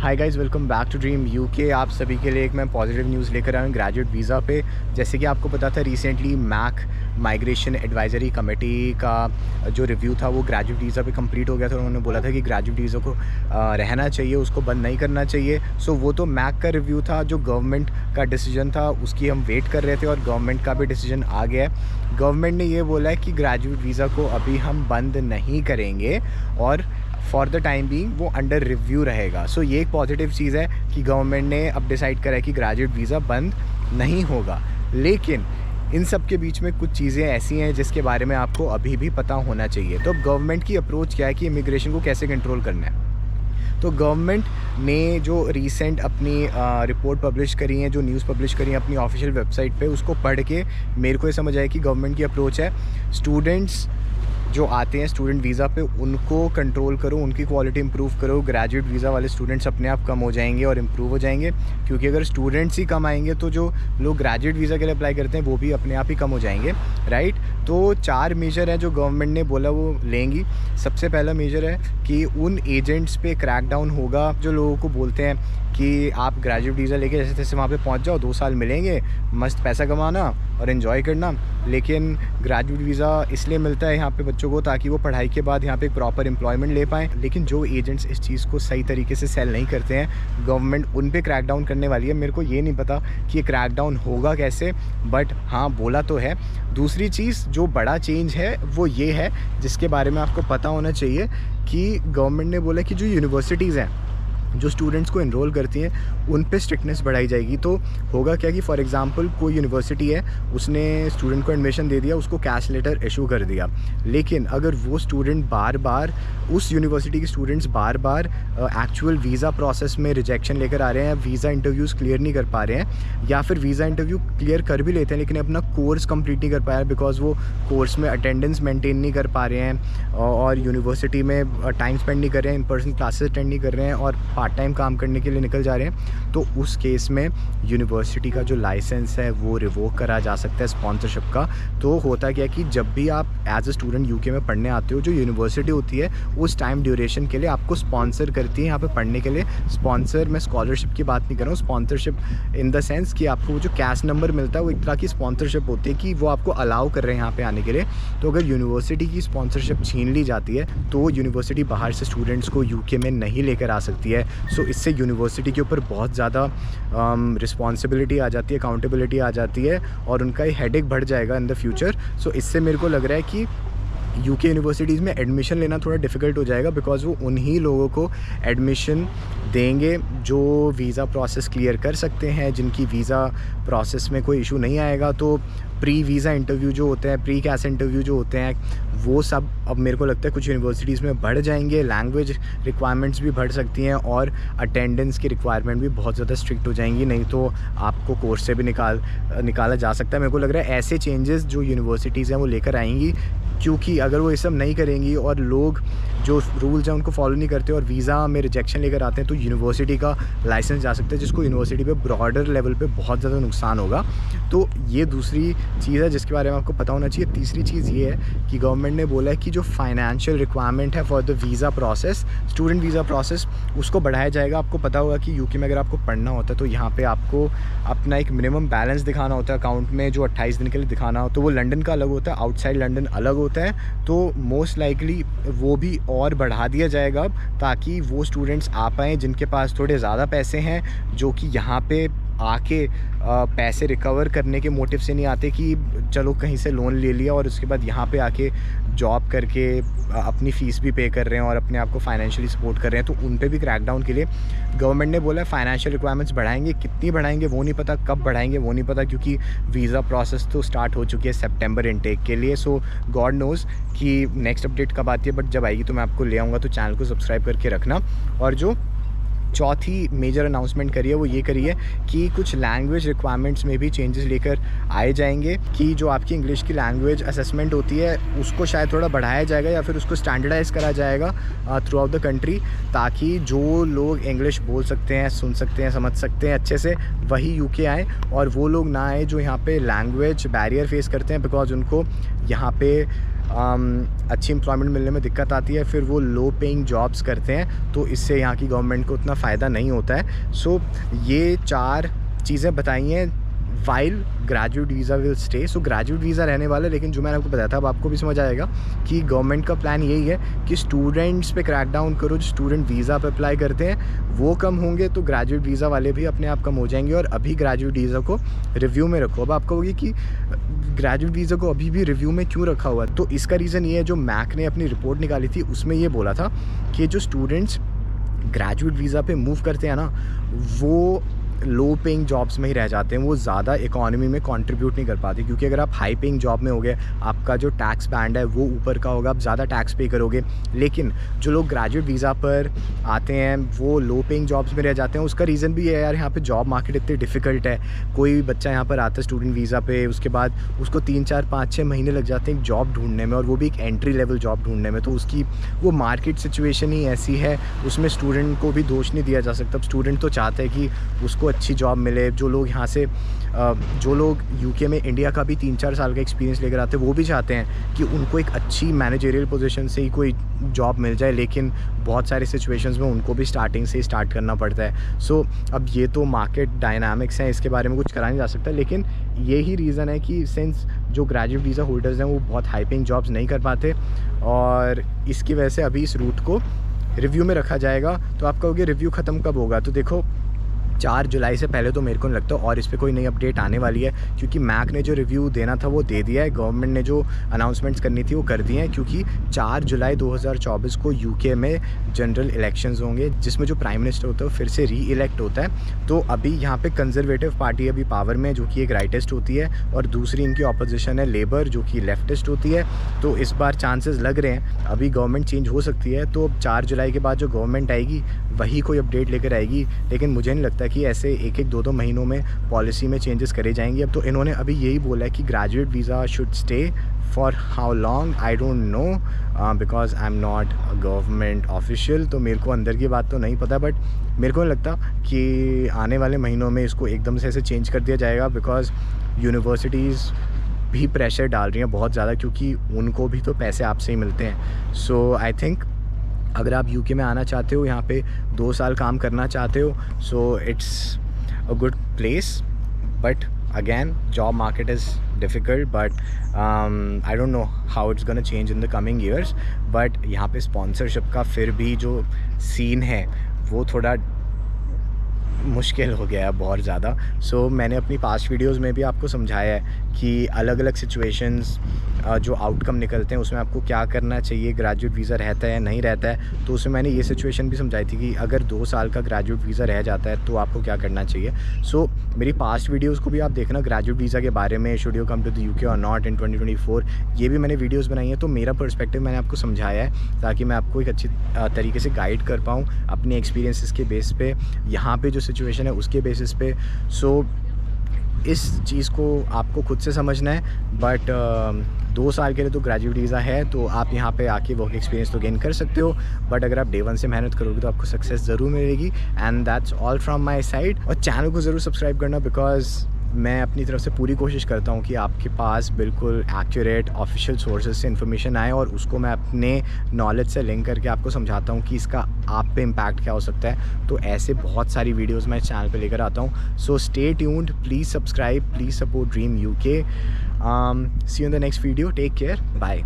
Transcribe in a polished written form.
Hi guys, welcome back to dream UK. आप सभी के लिए एक मैं पॉजिटिव न्यूज़ लेकर आया हूँ ग्रेजुएट वीज़ा पे। जैसे कि आपको पता था, recently MAC migration advisory committee का जो रिव्यू था वो ग्रेजुएट वीज़ा पे कंप्लीट हो गया था। उन्होंने बोला था कि ग्रेजुएट वीज़ा को रहना चाहिए, उसको बंद नहीं करना चाहिए। सो वो तो मैक का रिव्यू था, जो गवर्नमेंट का डिसीजन था उसकी हम वेट कर रहे थे और गवर्नमेंट का भी डिसीजन आ गया है। गवर्नमेंट ने ये बोला है कि ग्रेजुएट वीज़ा को अभी हम बंद नहीं करेंगे और फॉर द टाइम बीइंग वो अंडर रिव्यू रहेगा। सो ये एक पॉजिटिव चीज़ है कि गवर्नमेंट ने अब डिसाइड करा है कि ग्रेजुएट वीज़ा बंद नहीं होगा। लेकिन इन सब के बीच में कुछ चीज़ें ऐसी हैं जिसके बारे में आपको अभी भी पता होना चाहिए। तो अब गवर्नमेंट की अप्रोच क्या है कि इमिग्रेशन को कैसे कंट्रोल करना है। तो गवर्नमेंट ने जो रीसेंट अपनी रिपोर्ट पब्लिश करी है, जो न्यूज़ पब्लिश करी है अपनी ऑफिशियल वेबसाइट पे, उसको पढ़ के मेरे को ये समझ आया कि गवर्नमेंट की अप्रोच है स्टूडेंट्स जो आते हैं स्टूडेंट वीज़ा पे उनको कंट्रोल करो, उनकी क्वालिटी इंप्रूव करो। ग्रेजुएट वीज़ा वाले स्टूडेंट्स अपने आप कम हो जाएंगे और इम्प्रूव हो जाएंगे, क्योंकि अगर स्टूडेंट्स ही कम आएंगे तो जो लोग ग्रेजुएट वीज़ा के लिए अप्लाई करते हैं वो भी अपने आप ही कम हो जाएंगे, राइट। तो 4 मेजर हैं जो गवर्नमेंट ने बोला वो लेंगी। सबसे पहला मेजर है कि उन एजेंट्स पे क्रैकडाउन होगा जो लोगों को बोलते हैं कि आप ग्रेजुएट वीज़ा लेके जैसे तैसे वहाँ पे पहुँच जाओ, 2 साल मिलेंगे, मस्त पैसा कमाना और एंजॉय करना। लेकिन ग्रेजुएट वीज़ा इसलिए मिलता है यहाँ पे बच्चों को ताकि वो पढ़ाई के बाद यहाँ पे एक प्रॉपर एम्प्लॉयमेंट ले पाएँ। लेकिन जो एजेंट्स इस चीज़ को सही तरीके से सेल नहीं करते हैं, गवर्नमेंट उन पे क्रैकडाउन करने वाली है। मेरे को ये नहीं पता कि ये क्रैकडाउन होगा कैसे, बट हाँ बोला तो है। दूसरी चीज़ जो बड़ा चेंज है वो ये है, जिसके बारे में आपको पता होना चाहिए, कि गवर्नमेंट ने बोला कि जो यूनिवर्सिटीज़ हैं जो स्टूडेंट्स को एनरोल करती हैं उन पे स्ट्रिक्टनेस बढ़ाई जाएगी। तो होगा क्या कि फॉर एग्जांपल कोई यूनिवर्सिटी है, उसने स्टूडेंट को एडमिशन दे दिया, उसको कैश लेटर इशू कर दिया, लेकिन अगर वो स्टूडेंट बार बार उस यूनिवर्सिटी के स्टूडेंट्स बार बार एक्चुअल वीज़ा प्रोसेस में रिजेक्शन लेकर आ रहे हैं, वीज़ा इंटरव्यूज़ क्लियर नहीं कर पा रहे हैं, या फिर वीज़ा इंटरव्यू क्लियर कर भी लेते हैं लेकिन अपना कोर्स कंप्लीट नहीं कर पाया बिकॉज वो कोर्स में अटेंडेंस मेंटेन नहीं कर पा रहे हैं और यूनिवर्सिटी में टाइम स्पेंड नहीं कर रहे हैं, इन पर्सन क्लासेस अटेंड नहीं कर रहे हैं और पार्ट टाइम काम करने के लिए निकल जा रहे हैं, तो उस केस में यूनिवर्सिटी का जो लाइसेंस है वो रिवोक करा जा सकता है स्पॉन्सरशिप का। तो होता क्या है कि जब भी आप एज ए स्टूडेंट यूके में पढ़ने आते हो, जो यूनिवर्सिटी होती है उस टाइम ड्यूरेशन के लिए आपको स्पॉन्सर करती है यहाँ पे पढ़ने के लिए। स्पॉन्सर, मैं स्कॉलरशिप की बात नहीं कर रहा हूँ, स्पॉन्सरशिप इन द सेंस कि आपको वो जो कैश नंबर मिलता है वो एक तरह की स्पॉन्सरशिप होती है कि वो आपको अलाउ कर रहे हैं यहाँ पे आने के लिए। तो अगर यूनिवर्सिटी की स्पॉन्सरशिप छीन ली जाती है तो यूनिवर्सिटी बाहर से स्टूडेंट्स को यूके में नहीं लेकर आ सकती है। सो इससे यूनिवर्सिटी के ऊपर बहुत ज़्यादा रिस्पॉन्सिबिलिटी आ जाती है, अकाउंटेबिलिटी आ जाती है और उनका ही हेडेक बढ़ जाएगा इन द फ्यूचर। सो इससे मेरे को लग रहा है कि यूके यूनिवर्सिटीज़ में एडमिशन लेना थोड़ा डिफ़िकल्ट हो जाएगा, बिकॉज़ वो उन्हीं लोगों को एडमिशन देंगे जो वीज़ा प्रोसेस क्लियर कर सकते हैं, जिनकी वीज़ा प्रोसेस में कोई इशू नहीं आएगा। तो प्री वीज़ा इंटरव्यू जो होते हैं, प्री कैस इंटरव्यू जो होते हैं, वो सब अब मेरे को लगता है कुछ यूनिवर्सिटीज़ में बढ़ जाएंगे। लैंग्वेज रिक्वायरमेंट्स भी बढ़ सकती हैं और अटेंडेंस की रिक्वायरमेंट भी बहुत ज़्यादा स्ट्रिक्ट हो जाएंगी, नहीं तो आपको कोर्स से भी निकाला जा सकता है। मेरे को लग रहा है ऐसे चेंजेस जो यूनिवर्सिटीज़ हैं वो लेकर आएंगी, क्योंकि अगर वो ये सब नहीं करेंगी और लोग जो रूल्स हैं उनको फॉलो नहीं करते और वीज़ा में रिजेक्शन लेकर आते हैं तो यूनिवर्सिटी का लाइसेंस जा सकता है, जिसको यूनिवर्सिटी पे ब्रॉडर लेवल पे बहुत ज़्यादा नुकसान होगा। तो ये दूसरी चीज़ है जिसके बारे में आपको पता होना चाहिए। तीसरी चीज़ ये है कि गवर्नमेंट ने बोला है कि जो फाइनेंशियल रिक्वायरमेंट है for the visa process, student visa process, उसको बढ़ाया जाएगा। आपको पता होगा कि यूके में अगर आपको पढ़ना होता है तो यहाँ पे आपको अपना एक मिनिमम बैलेंस दिखाना होता है अकाउंट में, जो 28 दिन के लिए दिखाना हो। तो वो लंदन का अलग होता है, आउटसाइड लंदन अलग होता है। तो मोस्ट लाइकली वो भी और बढ़ा दिया जाएगा अब, ताकि वो स्टूडेंट्स आ पाएँ जिनके पास थोड़े ज़्यादा पैसे हैं, जो कि यहाँ पे आके पैसे रिकवर करने के मोटिव से नहीं आते कि चलो कहीं से लोन ले लिया और उसके बाद यहाँ पे आके जॉब करके अपनी फ़ीस भी पे कर रहे हैं और अपने आप को फाइनेंशियली सपोर्ट कर रहे हैं। तो उन पे भी क्रैकडाउन के लिए गवर्नमेंट ने बोला है फाइनेंशियल रिक्वायरमेंट्स बढ़ाएंगे। कितनी बढ़ाएंगे वो नहीं पता, कब बढ़ाएंगे वो नहीं पता, क्योंकि वीज़ा प्रोसेस तो स्टार्ट हो चुकी है सितंबर इनटेक के लिए। सो गॉड नोज़ कि नेक्स्ट अपडेट कब आती है, बट जब आएगी तो मैं आपको ले आऊँगा। तो चैनल को सब्सक्राइब करके रखना। और जो चौथी मेजर अनाउंसमेंट करी है वो ये करी है कि कुछ लैंग्वेज रिक्वायरमेंट्स में भी चेंजेस लेकर आए जाएंगे, कि जो आपकी इंग्लिश की लैंग्वेज असेसमेंट होती है उसको शायद थोड़ा बढ़ाया जाएगा या फिर उसको स्टैंडर्डाइज़ करा जाएगा थ्रू आउट द कंट्री, ताकि जो लोग इंग्लिश बोल सकते हैं, सुन सकते हैं, समझ सकते हैं अच्छे से, वही यूके आए और वो लोग ना आए जो यहाँ पे लैंग्वेज बैरियर फेस करते हैं, बिकॉज उनको यहाँ पे अच्छी एम्प्लॉयमेंट मिलने में दिक्कत आती है, फिर वो लो पेइंग जॉब्स करते हैं, तो इससे यहाँ की गवर्नमेंट को उतना फ़ायदा नहीं होता है। सो ये 4 चीज़ें बताई हैं while graduate visa will stay. So graduate visa रहने वाला है, लेकिन जो मैंने आपको बताया था अब आपको भी समझ आएगा कि गवर्नमेंट का प्लान यही है कि स्टूडेंट्स पे क्रैक डाउन करो। जो स्टूडेंट वीज़ा पे अप्लाई करते हैं वो कम होंगे, तो ग्रेजुएट वीज़ा वाले भी अपने आप कम हो जाएंगे। और अभी ग्रेजुएट वीज़ा को रिव्यू में रखो। अब आप कहोगे कि ग्रेजुएट वीज़ा को अभी भी रिव्यू में क्यों रखा हुआ है, तो इसका रीज़न ये है, जो मैक ने अपनी रिपोर्ट निकाली थी उसमें ये बोला था कि जो स्टूडेंट्स ग्रेजुएट वीज़ा पे मूव करते हैं ना, वो लो पेइंग जॉब्स में ही रह जाते हैं, वो ज़्यादा इकोनॉमी में कंट्रीब्यूट नहीं कर पाते। क्योंकि अगर आप हाई पेइंग जॉब में होगे, आपका जो टैक्स बैंड है वो ऊपर का होगा, आप ज़्यादा टैक्स पे करोगे। लेकिन जो लोग ग्रेजुएट वीज़ा पर आते हैं वो लो पेइंग जॉब्स में रह जाते हैं। उसका रीज़न भी है यार, यहाँ पे जॉब मार्केट इतनी डिफ़िकल्ट है। कोई बच्चा यहाँ पर आता है स्टूडेंट वीज़ा पे, उसके बाद उसको 3, 4, 5, 6 महीने लग जाते हैं जॉब ढूंढने में, और वो भी एक एंट्री लेवल जॉब ढूंढने में। तो उसकी वो मार्केट सिचुएशन ही ऐसी है, उसमें स्टूडेंट को भी दोष नहीं दिया जा सकता। स्टूडेंट तो चाहते हैं कि उसको अच्छी जॉब मिले। जो लोग यहाँ से जो लोग यूके में इंडिया का भी 3-4 साल का एक्सपीरियंस लेकर आते हैं, वो भी चाहते हैं कि उनको एक अच्छी मैनेजरियल पोजीशन से ही कोई जॉब मिल जाए। लेकिन बहुत सारे सिचुएशंस में उनको भी स्टार्टिंग से ही स्टार्ट करना पड़ता है। सो अब ये तो मार्केट डायनामिक्स हैं, इसके बारे में कुछ करा नहीं जा सकता। लेकिन यही रीज़न है कि सिंस जो ग्रेजुएट वीज़ा होल्डर्स हैं वो बहुत हाई पेइंग जॉब्स नहीं कर पाते, और इसकी वजह से अभी इस रूट को रिव्यू में रखा जाएगा। तो आप कहोगे रिव्यू ख़त्म कब होगा, तो देखो 4 जुलाई से पहले तो मेरे को नहीं लगता, और इस पर कोई नई अपडेट आने वाली है। क्योंकि मैक ने जो रिव्यू देना था वो दे दिया है, गवर्नमेंट ने जो अनाउंसमेंट्स करनी थी वो कर दी हैं। क्योंकि 4 जुलाई 2024 को यूके में जनरल इलेक्शंस होंगे, जिसमें जो प्राइम मिनिस्टर होता है वो फिर से री इलेक्ट होता है। तो अभी यहाँ पे कंजर्वेटिव पार्टी अभी पावर में, जो कि एक राइटिस्ट होती है, और दूसरी इनकी ऑपोजिशन है लेबर, जो कि लेफ्टिस्ट होती है। तो इस बार चांसेस लग रहे हैं अभी गवर्नमेंट चेंज हो सकती है। तो 4 जुलाई के बाद जो गवर्नमेंट आएगी वही कोई अपडेट लेकर आएगी। लेकिन मुझे नहीं लगता कि ऐसे 1-1, 2-2 महीनों में पॉलिसी में चेंजेस करे जाएंगे। अब तो इन्होंने अभी यही बोला है कि graduate visa should stay for how long I don't know, because I am not a government official. तो मेरे को अंदर की बात तो नहीं पता, बट मेरे को नहीं लगता कि आने वाले महीनों में इसको एकदम से ऐसे चेंज कर दिया जाएगा। बिकॉज यूनिवर्सिटीज़ भी प्रेशर डाल रही हैं बहुत ज़्यादा, क्योंकि उनको भी तो पैसे आपसे ही मिलते हैं। सो आई थिंक अगर आप यूके में आना चाहते हो, यहाँ पे 2 साल काम करना चाहते हो, so it's a good place. But again job market is difficult, but I don't know how it's gonna change in the coming years. But यहाँ पे स्पॉन्सरशिप का फिर भी जो सीन है वो थोड़ा मुश्किल हो गया है बहुत ज़्यादा। सो मैंने अपनी पास्ट वीडियोस में भी आपको समझाया है कि अलग अलग सिचुएशंस जो आउटकम निकलते हैं उसमें आपको क्या करना चाहिए, ग्रेजुएट वीज़ा रहता है नहीं रहता है। तो उसमें मैंने ये सिचुएशन भी समझाई थी कि अगर 2 साल का ग्रेजुएट वीज़ा रह जाता है तो आपको क्या करना चाहिए। सो मेरी पास्ट वीडियोस को भी आप देखना ग्रेजुएट वीज़ा के बारे में, should you come to the UK और नॉट इन 2024, ये भी मैंने वीडियोज़ बनाई हैं। तो मेरा पर्सपेक्टिव मैंने आपको समझाया है ताकि मैं आपको एक अच्छी तरीके से गाइड कर पाऊँ अपने एक्सपीरियंसेस के बेस पे, यहाँ पे जो सिचुएशन है उसके बेसिस पे। सो इस चीज़ को आपको खुद से समझना है। बट 2 साल के लिए तो ग्रेजुएट वीज़ा है, तो आप यहाँ पे आके वर्क एक्सपीरियंस तो गेन कर सकते हो। बट अगर आप डे 1 से मेहनत करोगे तो आपको सक्सेस ज़रूर मिलेगी। And that's all from my side. और चैनल को ज़रूर सब्सक्राइब करना, बिकॉज मैं अपनी तरफ से पूरी कोशिश करता हूँ कि आपके पास बिल्कुल एक्यूरेट ऑफिशियल सोर्सेज से इन्फॉर्मेशन आए, और उसको मैं अपने नॉलेज से लिंक करके आपको समझाता हूँ कि इसका आप पे इम्पैक्ट क्या हो सकता है। तो ऐसे बहुत सारी वीडियोस मैं चैनल पे लेकर आता हूँ। So stay tuned, please subscribe, please support dream UK. See you in the next video, take care, bye.